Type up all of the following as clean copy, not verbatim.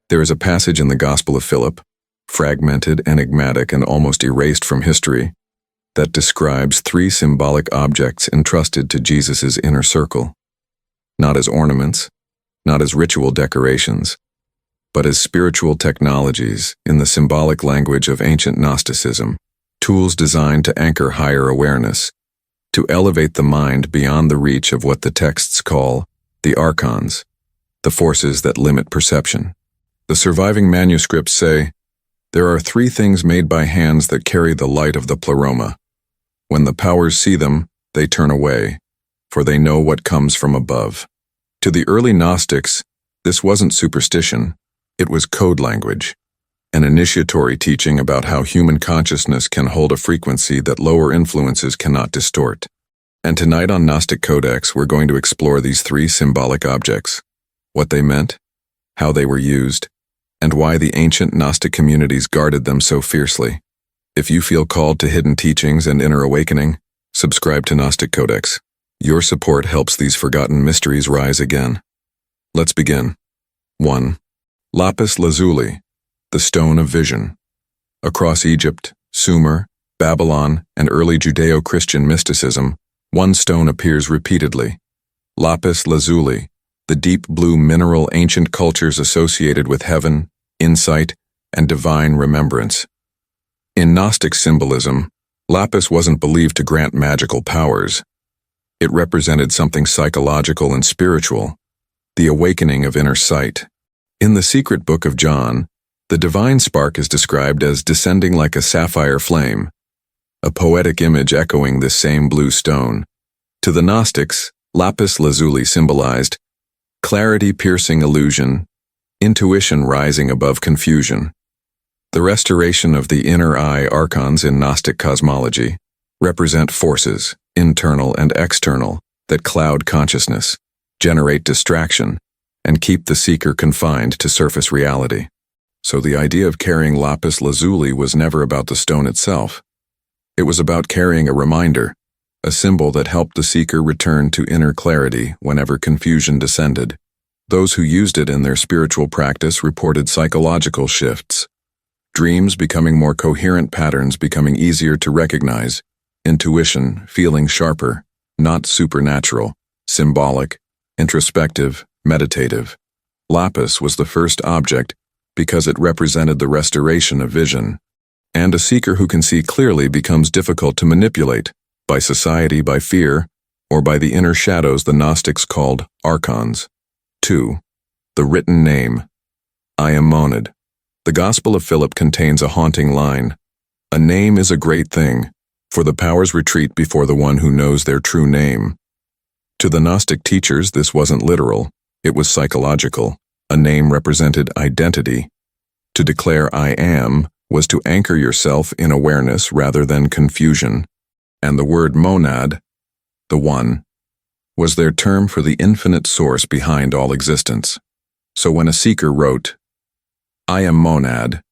There is a passage in the Gospel of Philip, fragmented, enigmatic, and almost erased from history, that describes 3 symbolic objects entrusted to Jesus' inner circle, not as ornaments, not as ritual decorations, but as spiritual technologies in the symbolic language of ancient Gnosticism, tools designed to anchor higher awareness, to elevate the mind beyond the reach of what the texts call the Archons, the forces that limit perception. The surviving manuscripts say, "There are 3 things made by hands that carry the light of the pleroma. When the powers see them, they turn away, for they know what comes from above." To the early Gnostics, this wasn't superstition, it was code language, an initiatory teaching about how human consciousness can hold a frequency that lower influences cannot distort. And tonight on Gnostic CODEX, we're going to explore these 3 symbolic objects, what they meant, how they were used, and why the ancient Gnostic communities guarded them so fiercely. If you feel called to hidden teachings and inner awakening, subscribe to Gnostic CODEX. Your support helps these forgotten mysteries rise again. Let's begin. 1. Lapis lazuli, the stone of vision. Across Egypt, Sumer, Babylon, and early Judeo-Christian mysticism, one stone appears repeatedly. Lapis lazuli, the deep blue mineral ancient cultures associated with heaven, insight, and divine remembrance. In Gnostic symbolism, lapis wasn't believed to grant magical powers. It represented something psychological and spiritual, the awakening of inner sight. In the secret book of John, the divine spark is described as descending like a sapphire flame, a poetic image echoing this same blue stone. To the Gnostics, lapis lazuli symbolized clarity-piercing illusion, intuition rising above confusion. The restoration of the inner eye archons in Gnostic cosmology represent forces, internal and external, that cloud consciousness, generate distraction, and keep the seeker confined to surface reality. So the idea of carrying lapis lazuli was never about the stone itself. It was about carrying a reminder, a symbol that helped the seeker return to inner clarity whenever confusion descended. Those who used it in their spiritual practice reported psychological shifts, dreams becoming more coherent, patterns becoming easier to recognize, intuition feeling sharper, not supernatural, symbolic, introspective, meditative. Lapis was the first object because it represented the restoration of vision, and a seeker who can see clearly becomes difficult to manipulate by society, by fear, or by the inner shadows the Gnostics called Archons. 2. The written name. I am Monad. The Gospel of Philip contains a haunting line. A name is a great thing, for the powers retreat before the one who knows their true name. To the Gnostic teachers, this wasn't literal, it was psychological. A name represented identity. To declare I am was to anchor yourself in awareness rather than confusion. And the word monad, the one, was their term for the infinite source behind all existence. So when a seeker wrote, I am monad,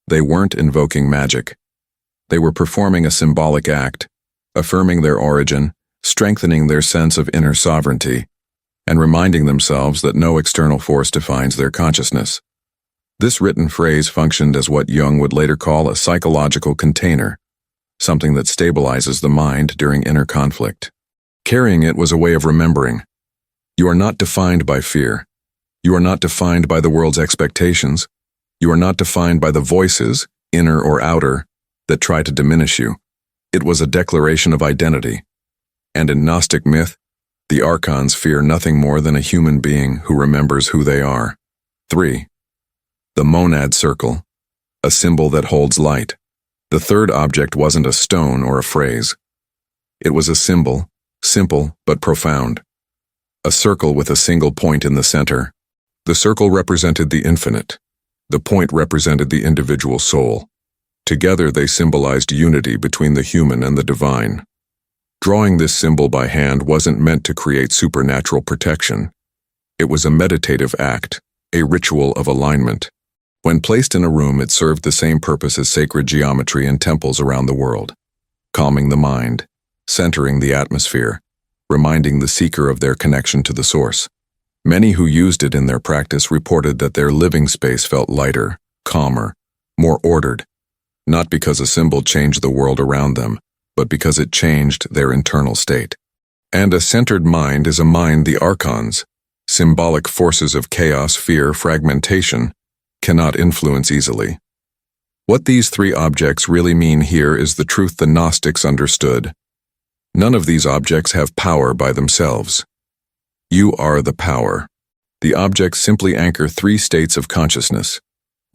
they weren't invoking magic. They were performing a symbolic act, affirming their origin, strengthening their sense of inner sovereignty, and reminding themselves that no external force defines their consciousness. This written phrase functioned as what Jung would later call a psychological container, something that stabilizes the mind during inner conflict. Carrying it was a way of remembering. You are not defined by fear. You are not defined by the world's expectations. You are not defined by the voices, inner or outer, that try to diminish you. It was a declaration of identity. And in Gnostic myth, the Archons fear nothing more than a human being who remembers who they are. 3. The monad circle, a symbol that holds light. The third object wasn't a stone or a phrase. It was a symbol, simple but profound. A circle with a single point in the center. The circle represented the infinite. The point represented the individual soul. Together they symbolized unity between the human and the divine. Drawing this symbol by hand wasn't meant to create supernatural protection. It was a meditative act, a ritual of alignment. When placed in a room, it served the same purpose as sacred geometry in temples around the world, calming the mind, centering the atmosphere, reminding the seeker of their connection to the source. Many who used it in their practice reported that their living space felt lighter, calmer, more ordered, not because a symbol changed the world around them, but because it changed their internal state. And a centered mind is a mind the Archons, symbolic forces of chaos, fear, fragmentation, cannot influence easily. What these three objects really mean here is the truth the Gnostics understood. None of these objects have power by themselves. You are the power. The objects simply anchor three states of consciousness: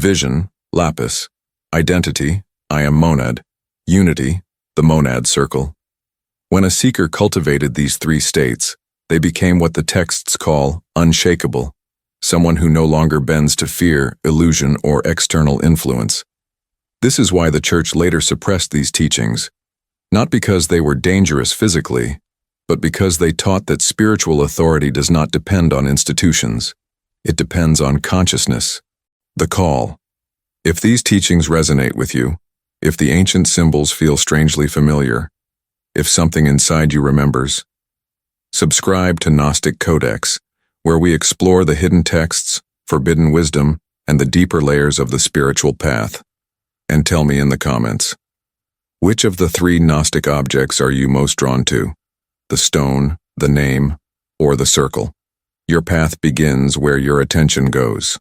vision, lapis; identity, I am monad; unity, the monad circle. When a seeker cultivated these three states, they became what the texts call unshakable, someone who no longer bends to fear, illusion, or external influence. This is why the Church later suppressed these teachings, not because they were dangerous physically, but because they taught that spiritual authority does not depend on institutions. It depends on consciousness. The call. If these teachings resonate with you, if the ancient symbols feel strangely familiar, if something inside you remembers, subscribe to Gnostic CODEX, where we explore the hidden texts, forbidden wisdom, and the deeper layers of the spiritual path. And tell me in the comments, which of the three Gnostic objects are you most drawn to? The stone, the name, or the circle? Your path begins where your attention goes.